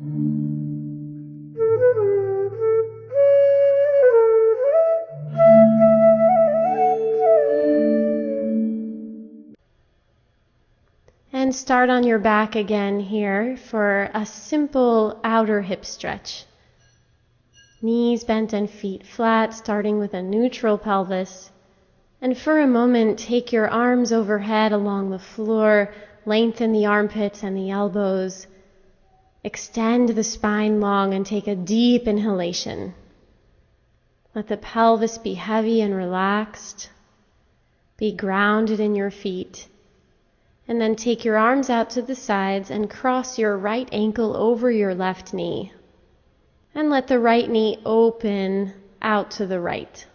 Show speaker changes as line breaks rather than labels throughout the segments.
And start on your back again here for a simple outer hip stretch. Knees bent and feet flat, starting with a neutral pelvis. And for a moment, take your arms overhead along the floor, lengthen the armpits and the elbows. Extend the spine long and take a deep inhalation. Let the pelvis be heavy and relaxed. Be grounded in your feet. And then take your arms out to the sides and cross your right ankle over your left knee. And let the right knee open out to the right.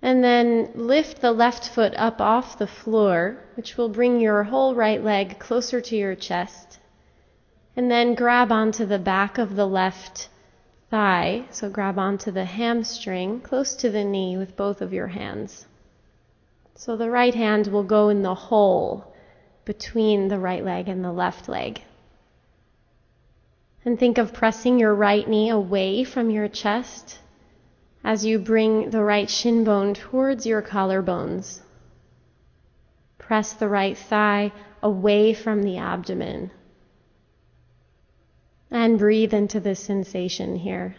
And then lift the left foot up off the floor, which will bring your whole right leg closer to your chest. And then grab onto the back of the left thigh. So grab onto the hamstring close to the knee with both of your hands. So the right hand will go in the hole between the right leg and the left leg. And think of pressing your right knee away from your chest as you bring the right shin bone towards your collarbones. Press the right thigh away from the abdomen. And breathe into this sensation here.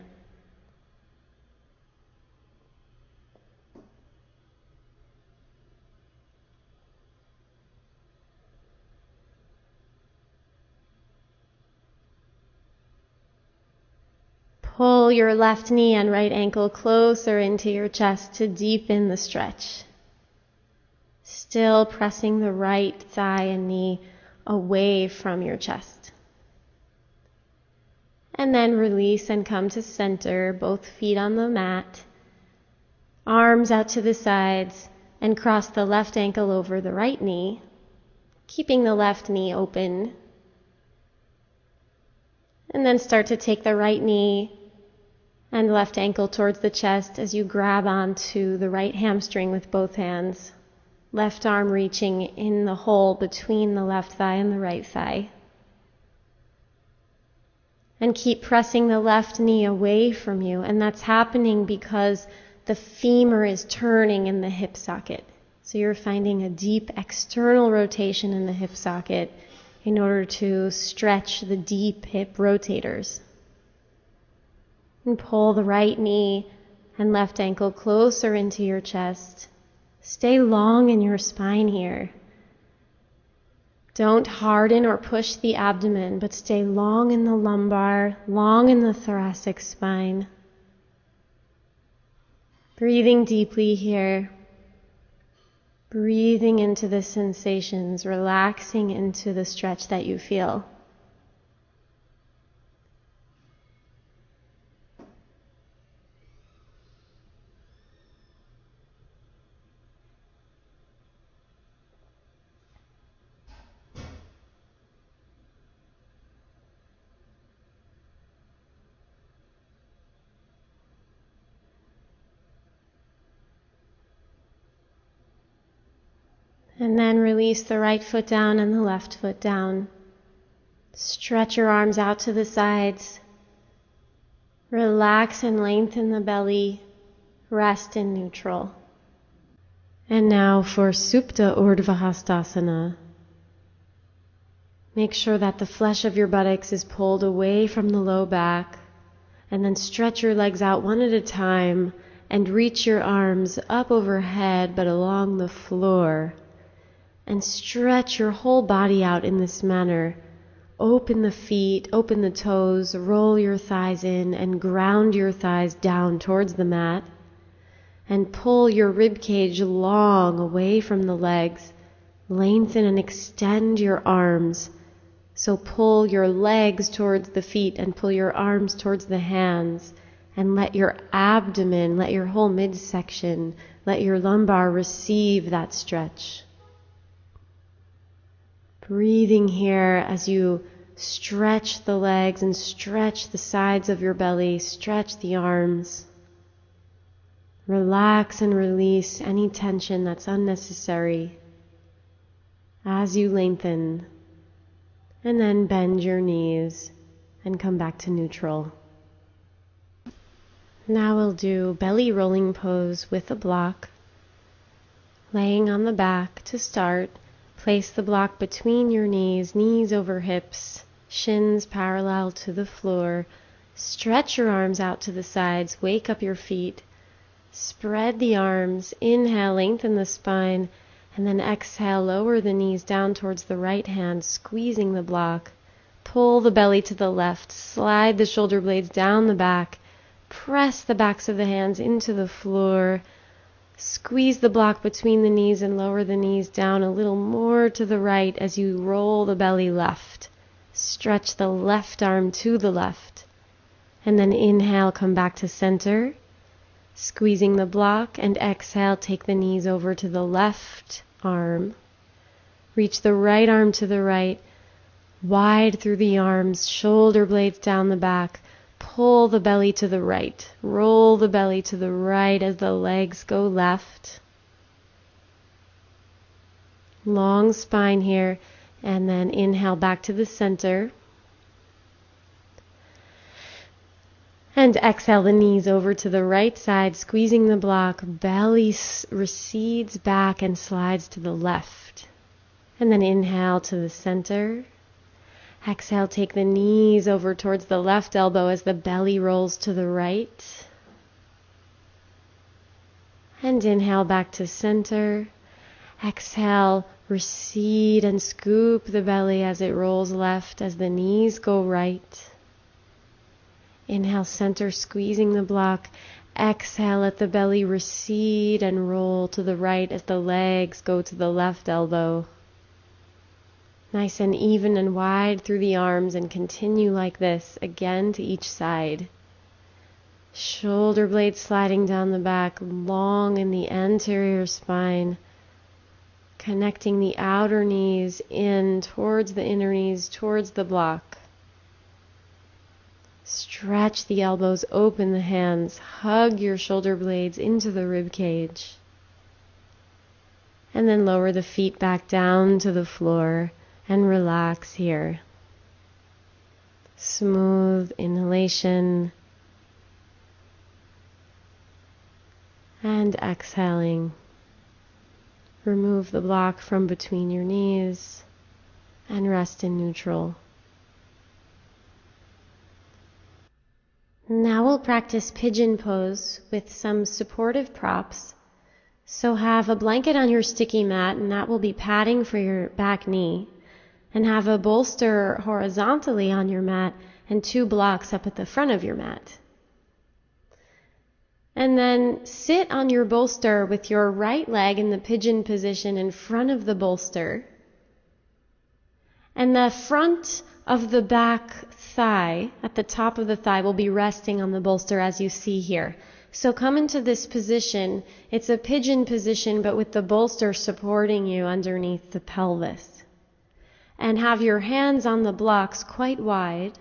Pull your left knee and right ankle closer into your chest to deepen the stretch. Still pressing the right thigh and knee away from your chest. And then release and come to center, both feet on the mat. Arms out to the sides and cross the left ankle over the right knee, keeping the left knee open. And then start to take the right knee and left ankle towards the chest as you grab onto the right hamstring with both hands. Left arm reaching in the hole between the left thigh and the right thigh. And keep pressing the left knee away from you. And that's happening because the femur is turning in the hip socket. So you're finding a deep external rotation in the hip socket in order to stretch the deep hip rotators. And pull the right knee and left ankle closer into your chest. Stay long in your spine here. Don't harden or push the abdomen, but stay long in the lumbar, long in the thoracic spine. Breathing deeply here. Breathing into the sensations, relaxing into the stretch that you feel. And then release the right foot down and the left foot down. Stretch your arms out to the sides. Relax and lengthen the belly. Rest in neutral. And now for Supta Urdhva Hastasana. Make sure that the flesh of your buttocks is pulled away from the low back. And then stretch your legs out one at a time and reach your arms up overhead but along the floor. And stretch your whole body out in this manner. Open the feet, open the toes, roll your thighs in and ground your thighs down towards the mat. And pull your rib cage long away from the legs. Lengthen and extend your arms. So pull your legs towards the feet and pull your arms towards the hands. And let your abdomen, let your whole midsection, let your lumbar receive that stretch. Breathing here as you stretch the legs and stretch the sides of your belly, stretch the arms. Relax and release any tension that's unnecessary as you lengthen. And then bend your knees and come back to neutral. Now we'll do belly rolling pose with a block. Laying on the back to start, place the block between your knees, knees over hips, shins parallel to the floor. Stretch your arms out to the sides, wake up your feet. Spread the arms, inhale, lengthen the spine, and then exhale, lower the knees down towards the right hand, squeezing the block. Pull the belly to the left, slide the shoulder blades down the back, press the backs of the hands into the floor, squeeze the block between the knees and lower the knees down a little more to the right as you roll the belly left. Stretch the left arm to the left, and then inhale, come back to center. Squeezing the block, and exhale, take the knees over to the left arm. Reach the right arm to the right, wide through the arms, shoulder blades down the back. Pull the belly to the right. Roll the belly to the right as the legs go left. Long spine here, and then inhale back to the center. And exhale the knees over to the right side, squeezing the block. Belly recedes back and slides to the left. And then inhale to the center. Exhale, take the knees over towards the left elbow as the belly rolls to the right. And inhale back to center. Exhale, recede and scoop the belly as it rolls left as the knees go right. Inhale, center, squeezing the block. Exhale, let the belly recede and roll to the right as the legs go to the left elbow. Nice and even and wide through the arms, and continue like this again to each side. Shoulder blades sliding down the back, long in the anterior spine, connecting the outer knees in towards the inner knees, towards the block. Stretch the elbows, open the hands, hug your shoulder blades into the rib cage. And then lower the feet back down to the floor and relax here. Smooth inhalation and exhaling. Remove the block from between your knees and rest in neutral. Now we'll practice pigeon pose with some supportive props. So have a blanket on your sticky mat, and that will be padding for your back knee. And have a bolster horizontally on your mat and 2 blocks up at the front of your mat. And then sit on your bolster with your right leg in the pigeon position in front of the bolster. And the front of the back thigh, at the top of the thigh, will be resting on the bolster as you see here. So come into this position. It's a pigeon position, but with the bolster supporting you underneath the pelvis. And have your hands on the blocks quite wide.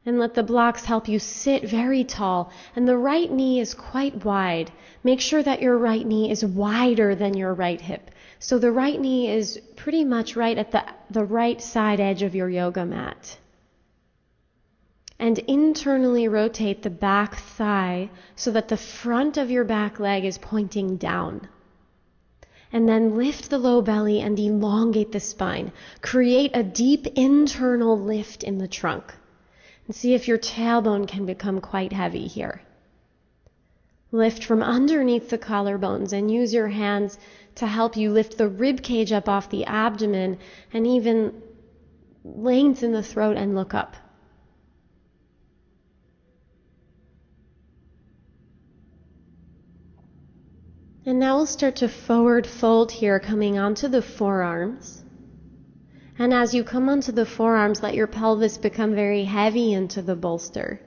And let the blocks help you sit very tall. And the right knee is quite wide. Make sure that your right knee is wider than your right hip. So the right knee is pretty much right at the right side edge of your yoga mat. And internally rotate the back thigh so that the front of your back leg is pointing down. And then lift the low belly and elongate the spine. Create a deep internal lift in the trunk. And see if your tailbone can become quite heavy here. Lift from underneath the collarbones and use your hands to help you lift the rib cage up off the abdomen and even lengthen the throat and look up. And now we'll start to forward fold here, coming onto the forearms. And as you come onto the forearms, let your pelvis become very heavy into the bolster.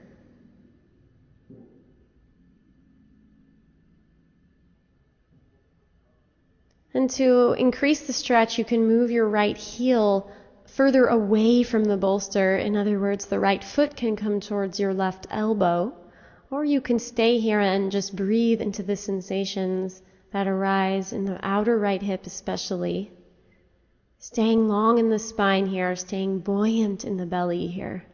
And to increase the stretch, you can move your right heel further away from the bolster. In other words, the right foot can come towards your left elbow. Or you can stay here and just breathe into the sensations that arise in the outer right hip especially. Staying long in the spine here, staying buoyant in the belly here.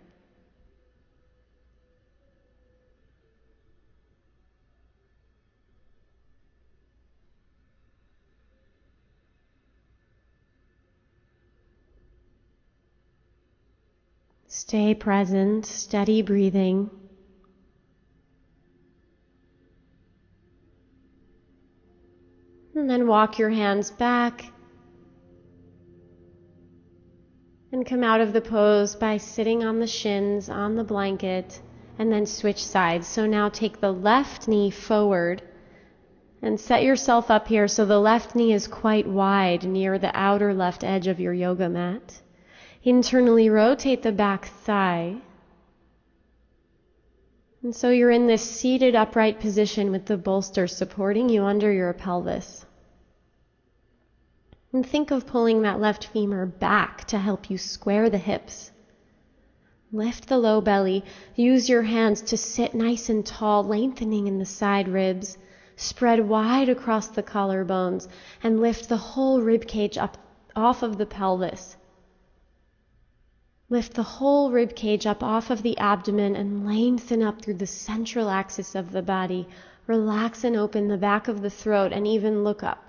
Stay present, steady breathing. And then walk your hands back and come out of the pose by sitting on the shins, on the blanket, and then switch sides. So now take the left knee forward and set yourself up here so the left knee is quite wide near the outer left edge of your yoga mat. Internally rotate the back thigh. And so you're in this seated upright position with the bolster supporting you under your pelvis. And think of pulling that left femur back to help you square the hips. Lift the low belly. Use your hands to sit nice and tall, lengthening in the side ribs. Spread wide across the collarbones and lift the whole rib cage up off of the pelvis. Lift the whole rib cage up off of the abdomen and lengthen up through the central axis of the body. Relax and open the back of the throat and even look up.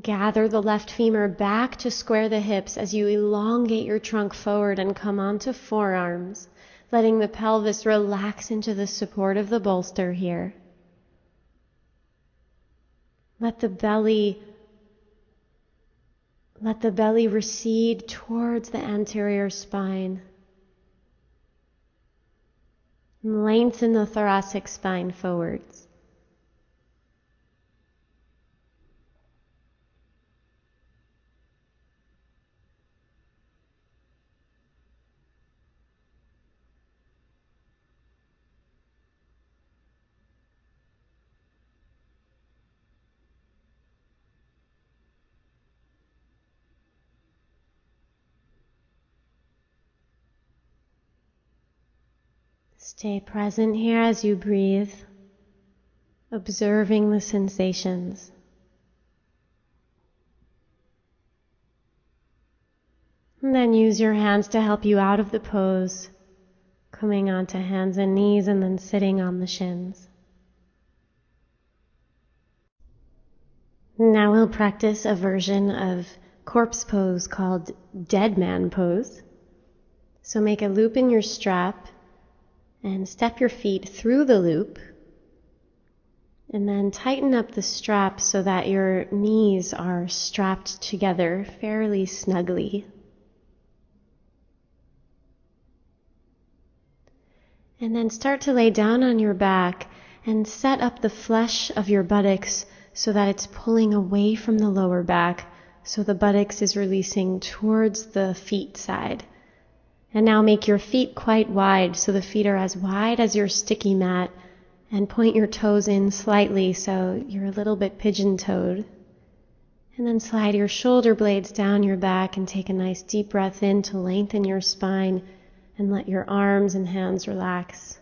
Gather the left femur back to square the hips as you elongate your trunk forward and come onto forearms, letting the pelvis relax into the support of the bolster here. Let the belly recede towards the anterior spine. And lengthen the thoracic spine forwards. Stay present here as you breathe, observing the sensations. And then use your hands to help you out of the pose, coming onto hands and knees and then sitting on the shins. Now we'll practice a version of corpse pose called dead man pose. So make a loop in your strap and step your feet through the loop, and then tighten up the strap so that your knees are strapped together fairly snugly. And then start to lay down on your back and set up the flesh of your buttocks so that it's pulling away from the lower back, so the buttocks is releasing towards the feet side. And now make your feet quite wide, so the feet are as wide as your sticky mat, and point your toes in slightly so you're a little bit pigeon-toed. And then slide your shoulder blades down your back and take a nice deep breath in to lengthen your spine and let your arms and hands relax.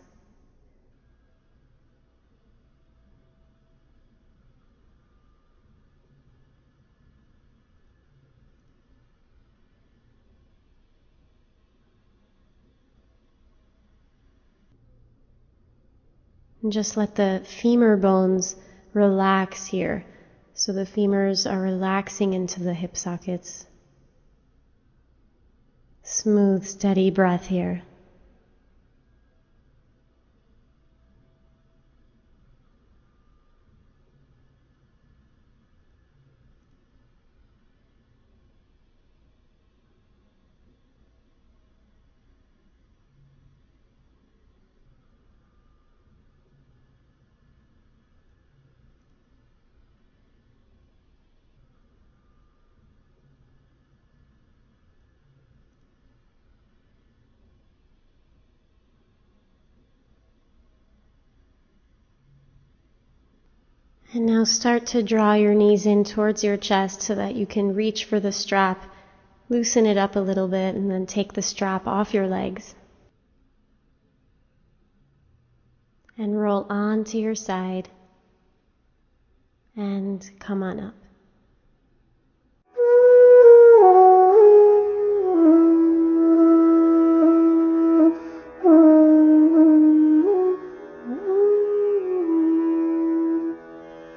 And just let the femur bones relax here. So the femurs are relaxing into the hip sockets. Smooth, steady breath here. And now start to draw your knees in towards your chest so that you can reach for the strap. Loosen it up a little bit and then take the strap off your legs. And roll onto your side and come on up.